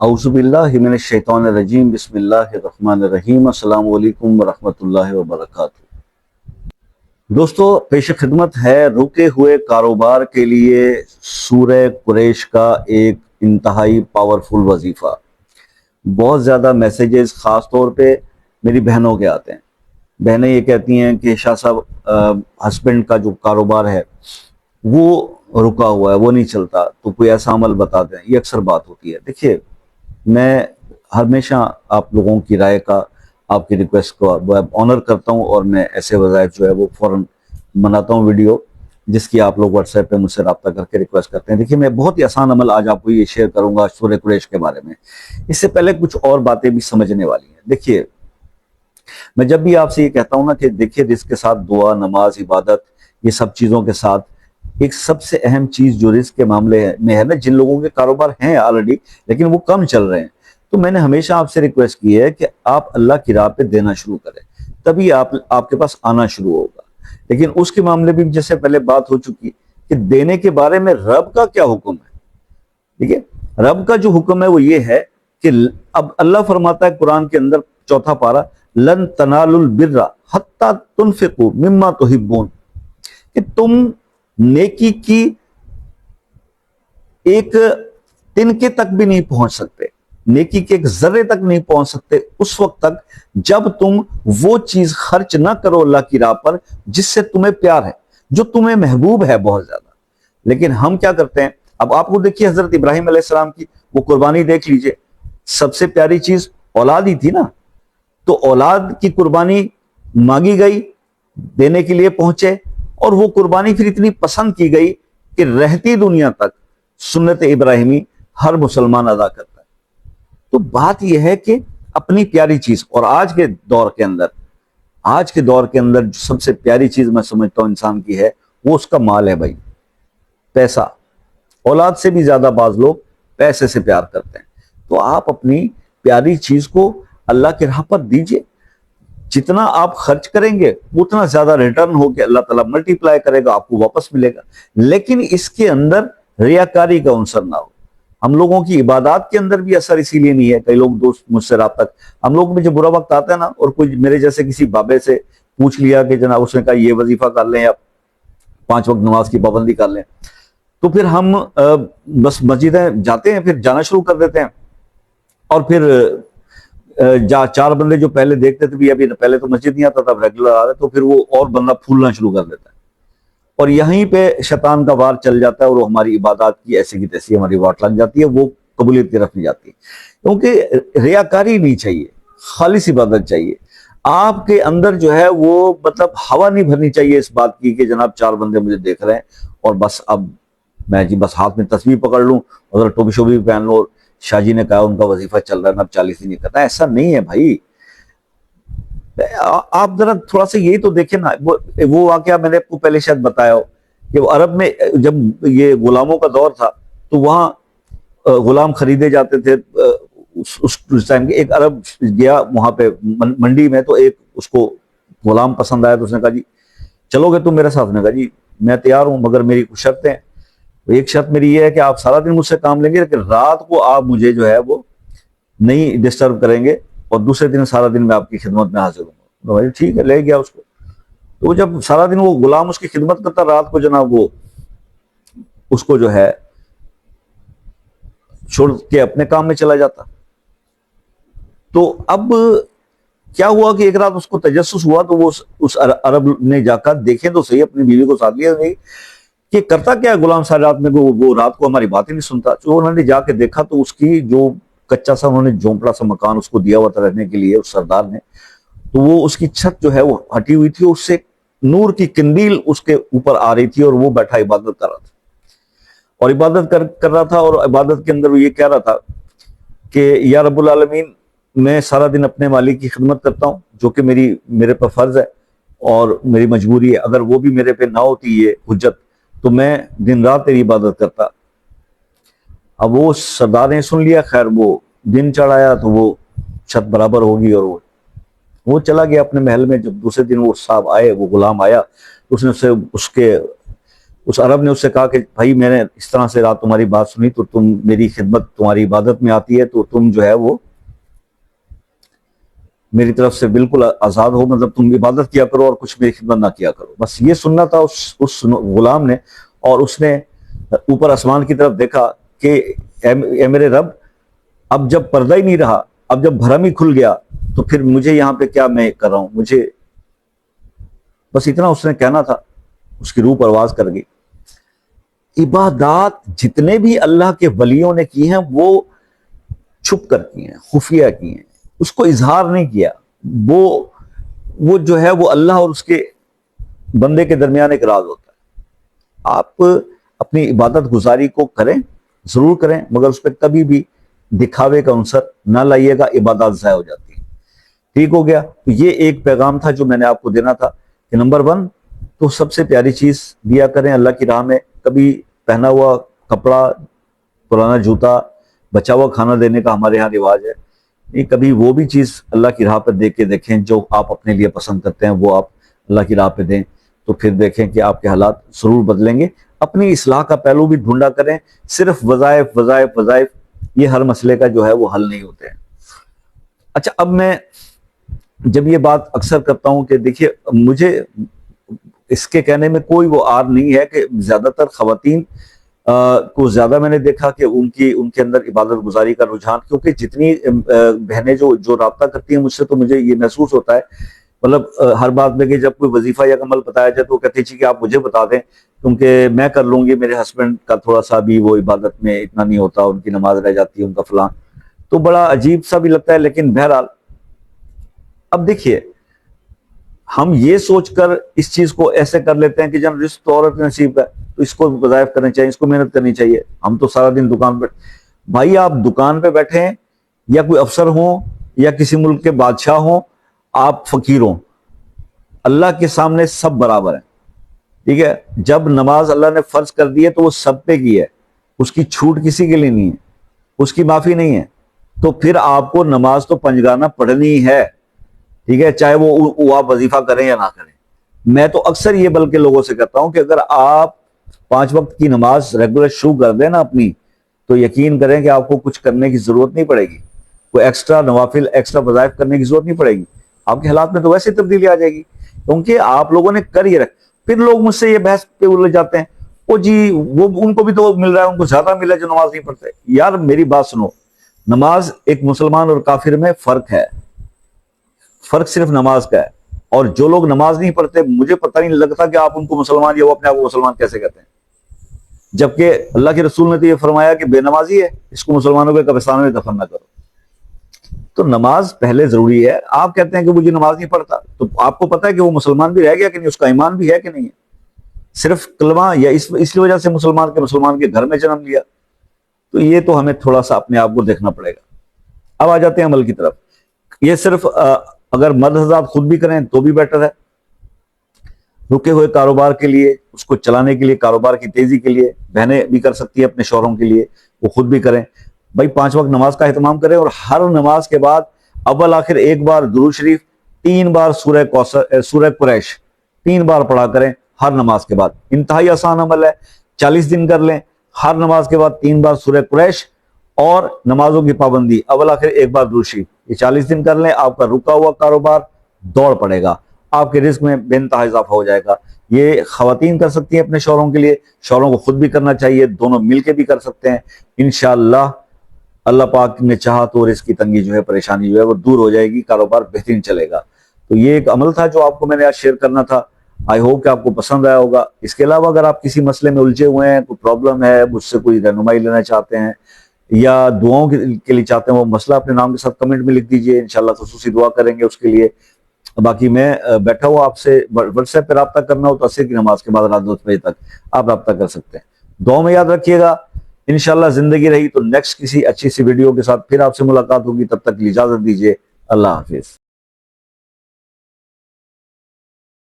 اعوذ باللہ من الشیطان الرجیم بسم اللہ الرحمن الرحیم السلام علیکم ورحمۃ اللہ وبرکاتہ۔ دوستو، پیش خدمت ہے رکے ہوئے کاروبار کے لیے سورہ قریش کا ایک انتہائی پاورفل وظیفہ۔ بہت زیادہ میسیجز خاص طور پہ میری بہنوں کے آتے ہیں۔ بہنیں یہ کہتی ہیں کہ شاہ صاحب ہسبینڈ کا جو کاروبار ہے وہ رکا ہوا ہے، وہ نہیں چلتا، تو کوئی ایسا عمل بتا دیں۔ یہ اکثر بات ہوتی ہے۔ دیکھیے، میں ہمیشہ آپ لوگوں کی رائے کا، آپ کی ریکویسٹ کو آنر کرتا ہوں، اور میں ایسے وظائف جو ہے وہ فوراً بناتا ہوں ویڈیو، جس کی آپ لوگ واٹس ایپ پہ مجھ سے رابطہ کر کے ریکویسٹ کرتے ہیں۔ دیکھیے، میں بہت ہی آسان عمل آج آپ کو یہ شیئر کروں گا سورہ قریش کے بارے میں۔ اس سے پہلے کچھ اور باتیں بھی سمجھنے والی ہیں۔ دیکھیے، میں جب بھی آپ سے یہ کہتا ہوں نا کہ دیکھیے، رزق کے ساتھ دعا، نماز، عبادت، یہ سب چیزوں کے ساتھ ایک سب سے اہم چیز جو رزق کے معاملے میں ہے نا، جن لوگوں کے کاروبار ہیں آلریڈی لیکن وہ کم چل رہے ہیں، تو میں نے ہمیشہ آپ سے ریکویسٹ کی ہے کہ آپ اللہ کی راہ پہ دینا شروع کریں، تبھی آپ کے پاس آنا شروع ہوگا۔ لیکن اس کے معاملے بھی جیسے پہلے بات ہو چکی کہ دینے کے بارے میں رب کا کیا حکم ہے۔ ٹھیک ہے، رب کا جو حکم ہے وہ یہ ہے کہ اب اللہ فرماتا ہے قرآن کے اندر 4 پارہ، لن تنالوا البر حتی تنفقوا مما تحبون، کہ تم نیکی کی ایک تنکے تک بھی نہیں پہنچ سکتے، نیکی کے ایک ذرے تک نہیں پہنچ سکتے اس وقت تک جب تم وہ چیز خرچ نہ کرو اللہ کی راہ پر جس سے تمہیں پیار ہے، جو تمہیں محبوب ہے بہت زیادہ۔ لیکن ہم کیا کرتے ہیں؟ اب آپ کو دیکھیے حضرت ابراہیم علیہ السلام کی وہ قربانی دیکھ لیجئے، سب سے پیاری چیز اولاد ہی تھی نا، تو اولاد کی قربانی مانگی گئی، دینے کے لیے پہنچے، اور وہ قربانی پھر اتنی پسند کی گئی کہ رہتی دنیا تک سنت ابراہیمی ہر مسلمان ادا کرتا ہے۔ تو بات یہ ہے کہ اپنی پیاری چیز، اور آج کے دور کے اندر جو سب سے پیاری چیز میں سمجھتا ہوں انسان کی ہے، وہ اس کا مال ہے بھائی، پیسہ۔ اولاد سے بھی زیادہ بعض لوگ پیسے سے پیار کرتے ہیں۔ تو آپ اپنی پیاری چیز کو اللہ کی راہ پر دیجئے، جتنا آپ خرچ کریں گے اتنا زیادہ ریٹرن ہو کے اللہ تعالیٰ ملٹی پلائی کرے گا، آپ کو واپس ملے گا۔ لیکن اس کے اندر ریاکاری کا عنصر نہ ہو۔ ہم لوگوں کی عبادات کے اندر بھی اثر اسی لیے نہیں ہے۔ کئی لوگ دوست مجھ سے رابطہ، ہم لوگ میں جو برا وقت آتا ہے نا، اور کوئی میرے جیسے کسی بابے سے پوچھ لیا کہ جناب اس نے کہا یہ وظیفہ کر لیں یا 5 وقت نماز کی پابندی کر لیں، تو پھر ہم بس مسجدیں جاتے ہیں، پھر جانا شروع کر دیتے ہیں، اور پھر 4 بندے جو پہلے دیکھتے تھے بھی ابھی پہلے تو مسجد نہیں آتا تھا، ریگولر آ رہے، تو پھر وہ اور بندہ پھولنا شروع کر دیتا ہے، اور یہیں پہ شیطان کا وار چل جاتا ہے، اور وہ ہماری عبادات کی ایسی کی تیسی ہماری واٹ لگ جاتی ہے، وہ قبولیت کی طرف نہیں جاتی، کیونکہ ریاکاری نہیں چاہیے، خالص عبادت چاہیے۔ آپ کے اندر جو ہے وہ مطلب ہوا نہیں بھرنی چاہیے اس بات کی کہ جناب 4 بندے مجھے دیکھ رہے ہیں اور بس اب میں بس ہاتھ میں تسبیح پکڑ لوں اور ٹوپی شوبی پہن لوں، اور شاہ جی نے کہا ان کا وظیفہ چل رہا ہے نا اب 40 دن نہیں کرتا۔ ایسا نہیں ہے بھائی۔ آپ ذرا تھوڑا سا یہی تو دیکھیں نا، وہ واقعہ میں نے آپ کو پہلے شاید بتایا ہو کہ وہ عرب میں جب یہ غلاموں کا دور تھا تو وہاں غلام خریدے جاتے تھے۔ اس ٹائم ایک عرب گیا وہاں پہ منڈی میں، تو ایک اس کو غلام پسند آیا، تو اس نے کہا جی چلو گے تم میرے ساتھ؟ نے کہا جی میں تیار ہوں، مگر میری کچھ شرطیں ہیں۔ ایک شرط میری یہ ہے کہ آپ سارا دن مجھ سے کام لیں گے، لیکن رات کو آپ مجھے جو ہے وہ نہیں ڈسٹرب کریں گے، اور دوسرے دن سارا دن میں آپ کی خدمت میں حاضر ہوں گا۔ ٹھیک ہے، لے گیا اس کو۔ تو جب سارا دن وہ غلام اس کی خدمت کرتا، رات کو جناب وہ اس کو جو ہے چھوڑ کے اپنے کام میں چلا جاتا۔ تو اب کیا ہوا کہ ایک رات اس کو تجسس ہوا، تو وہ اس عرب نے جا کر دیکھیں تو صحیح، اپنی بیوی کو ساتھ لیا نہیں کہ کرتا کیا غلام ساری رات میں، وہ رات کو ہماری باتیں نہیں سنتا۔ تو انہوں نے جا کے دیکھا تو اس کی جو کچا سا انہوں نے جھونپڑا سا مکان اس کو دیا ہوا تھا رہنے کے لیے اس سردار نے، تو وہ اس کی چھت جو ہے وہ ہٹی ہوئی تھی، اس سے نور کی قندیل اس کے اوپر آ رہی تھی، اور وہ بیٹھا عبادت کر رہا تھا، اور عبادت کر رہا تھا، اور عبادت کے اندر وہ یہ کہہ رہا تھا کہ یا رب العالمین، میں سارا دن اپنے مالک کی خدمت کرتا ہوں جو کہ میرے پر فرض ہے اور میری مجبوری ہے، اگر وہ بھی میرے پہ نہ ہوتی یہ حجت تو میں دن رات تیری عبادت کرتا۔ اب وہ سردار نے سن لیا، خیر وہ دن چڑھایا تو وہ چھت برابر ہوگی، اور وہ چلا گیا اپنے محل میں۔ جب دوسرے دن وہ صاحب آئے، وہ غلام آیا، تو اس نے اس کے اس عرب نے اس سے کہا کہ بھائی میں نے اس طرح سے رات تمہاری بات سنی تو تم میری خدمت تمہاری عبادت میں آتی ہے تو تم جو ہے وہ میری طرف سے بالکل آزاد ہو، مطلب تم عبادت کیا کرو اور کچھ میری خدمت نہ کیا کرو. بس یہ سننا تھا اس غلام نے، اور اس نے اوپر آسمان کی طرف دیکھا کہ اے میرے رب، اب جب پردہ ہی نہیں رہا، اب جب بھرم ہی کھل گیا تو پھر مجھے یہاں پہ کیا میں کر رہا ہوں، مجھے بس اتنا اس نے کہنا تھا. اس کی روح پرواز کر گئی. عبادات جتنے بھی اللہ کے ولیوں نے کی ہیں وہ چھپ کر کی ہیں، خفیہ کی ہیں، اس کو اظہار نہیں کیا. وہ جو ہے وہ اللہ اور اس کے بندے کے درمیان ایک راز ہوتا ہے. آپ اپنی عبادت گزاری کو کریں، ضرور کریں، مگر اس پہ کبھی بھی دکھاوے کا عنصر نہ لائیے گا، عبادات ضائع ہو جاتی ہیں. ٹھیک ہو گیا؟ تو یہ ایک پیغام تھا جو میں نے آپ کو دینا تھا کہ نمبر 1 تو سب سے پیاری چیز دیا کریں اللہ کی راہ میں. کبھی پہنا ہوا کپڑا، پرانا جوتا، بچا ہوا کھانا دینے کا ہمارے ہاں رواج ہے. کبھی وہ بھی چیز اللہ کی راہ پہ دیکھ کے دیکھیں، جو آپ اپنے لیے پسند کرتے ہیں وہ آپ اللہ کی راہ پہ دیں، تو پھر دیکھیں کہ آپ کے حالات ضرور بدلیں گے. اپنی اصلاح کا پہلو بھی ڈھونڈا کریں. صرف وظائف وظائف وظائف یہ ہر مسئلے کا جو ہے وہ حل نہیں ہوتے ہیں. اچھا، اب میں جب یہ بات اکثر کرتا ہوں کہ دیکھیے مجھے اس کے کہنے میں کوئی وہ آر نہیں ہے کہ زیادہ تر خواتین کو زیادہ میں نے دیکھا کہ ان کے اندر عبادت گزاری کا رجحان، کیونکہ جتنی بہنیں جو رابطہ کرتی ہیں مجھ سے تو مجھے یہ محسوس ہوتا ہے، مطلب ہر بات میں کہ جب کوئی وظیفہ یا عمل بتایا جائے تو وہ کہتی ہے کہ آپ مجھے بتا دیں کیونکہ میں کر لوں گی، میرے ہسبینڈ کا تھوڑا سا بھی وہ عبادت میں اتنا نہیں ہوتا، ان کی نماز رہ جاتی ہے، ان کا فلاں. تو بڑا عجیب سا بھی لگتا ہے. لیکن بہرحال اب دیکھیے ہم یہ سوچ کر اس چیز کو ایسے کر لیتے ہیں کہ جب رزق تو عورت نصیب ہے تو اس کو وظائف کرنے چاہیے، اس کو محنت کرنی چاہیے. ہم تو سارا دن دکان پہ، بھائی آپ دکان پہ بیٹھے ہیں یا کوئی افسر ہوں یا کسی ملک کے بادشاہ ہوں، آپ فقیر ہوں، اللہ کے سامنے سب برابر ہیں. ٹھیک ہے؟ جب نماز اللہ نے فرض کر دی ہے تو وہ سب پہ کی ہے، اس کی چھوٹ کسی کے لیے نہیں ہے، اس کی معافی نہیں ہے. تو پھر آپ کو نماز تو پنجگانہ پڑھنی ہے. ٹھیک ہے؟ چاہے وہ آپ وظیفہ کریں یا نہ کریں. میں تو اکثر یہ بلکہ لوگوں سے کہتا ہوں کہ اگر آپ 5 وقت کی نماز ریگولر شروع کر دیں نا اپنی، تو یقین کریں کہ آپ کو کچھ کرنے کی ضرورت نہیں پڑے گی، کوئی ایکسٹرا نوافل ایکسٹرا وظائف کرنے کی ضرورت نہیں پڑے گی. آپ کے حالات میں تو ویسے تبدیلی آ جائے گی، کیونکہ آپ لوگوں نے کر یہ رکھ. پھر لوگ مجھ سے یہ بحث پہ الجھ جاتے ہیں، وہ جی وہ ان کو بھی تو مل رہا ہے، ان کو زیادہ مل رہا ہے جو نماز نہیں پڑھتے. یار میری بات سنو، نماز ایک مسلمان اور کافر میں فرق ہے، فرق صرف نماز کا ہے. اور جو لوگ نماز نہیں پڑھتے، مجھے پتہ نہیں لگتا کہ آپ ان کو مسلمان یا وہ اپنے آپ کو مسلمان کیسے کہتے ہیں، جبکہ اللہ کے رسول نے تو یہ فرمایا کہ بے نمازی ہے، اس کو مسلمانوں کے قبرستان میں دفن نہ کرو. تو نماز پہلے ضروری ہے. آپ کہتے ہیں کہ وہ جو نماز نہیں پڑھتا، تو آپ کو پتا ہے کہ وہ مسلمان بھی رہ گیا کہ نہیں، اس کا ایمان بھی ہے کہ نہیں ہے. صرف کلمہ یا اس وجہ سے مسلمان کے گھر میں جنم لیا. تو یہ تو ہمیں تھوڑا سا اپنے آپ کو دیکھنا پڑے گا. اب آ جاتے ہیں عمل کی طرف. یہ صرف اگر مرد حضرات خود بھی کریں تو بھی بیٹر ہے. رکے ہوئے کاروبار کے لیے، اس کو چلانے کے لیے، کاروبار کی تیزی کے لیے بہنیں بھی کر سکتی ہیں اپنے شوہروں کے لیے، وہ خود بھی کریں. بھائی 5 وقت نماز کا اہتمام کریں، اور ہر نماز کے بعد اول آخر ایک بار درود شریف، 3 بار سورہ قریش 3 بار پڑھا کریں ہر نماز کے بعد. انتہائی آسان عمل ہے، 40 دن کر لیں. ہر نماز کے بعد 3 بار سورہ قریش اور نمازوں کی پابندی، اول آخر ایک بار درود شریف، یہ 40 دن کر لیں. آپ کا رکا ہوا کاروبار دوڑ پڑے گا، آپ کے رزق میں بے انتہا اضافہ ہو جائے گا. یہ خواتین کر سکتی ہیں اپنے شوہروں کے لیے، شوہروں کو خود بھی کرنا چاہیے، دونوں مل کے بھی کر سکتے ہیں. انشاءاللہ اللہ پاک نے چاہا تو رزق کی تنگی جو ہے، پریشانی جو ہے وہ دور ہو جائے گی، کاروبار بہترین چلے گا. تو یہ ایک عمل تھا جو آپ کو میں نے آج شیئر کرنا تھا. آئی ہوپ کہ آپ کو پسند آیا ہوگا. اس کے علاوہ اگر آپ کسی مسئلے میں الجھے ہوئے ہیں، کوئی پرابلم ہے، مجھ سے کوئی رہنمائی لینا چاہتے ہیں یا دعاؤں کے لیے چاہتے ہیں، وہ مسئلہ اپنے نام کے ساتھ کمنٹ میں لکھ دیجئے، انشاءاللہ خصوصی دعا کریں گے اس کے لیے. باقی میں بیٹھا ہوا آپ سے واٹس ایپ پہ رابطہ کرنا ہو تو عصر کی نماز کے بعد رات 2 بجے تک آپ رابطہ کر سکتے ہیں. دعاؤں میں یاد رکھیے گا. انشاءاللہ زندگی رہی تو نیکسٹ کسی اچھی سی ویڈیو کے ساتھ پھر آپ سے ملاقات ہوگی. تب تک اجازت دیجیے. اللہ حافظ.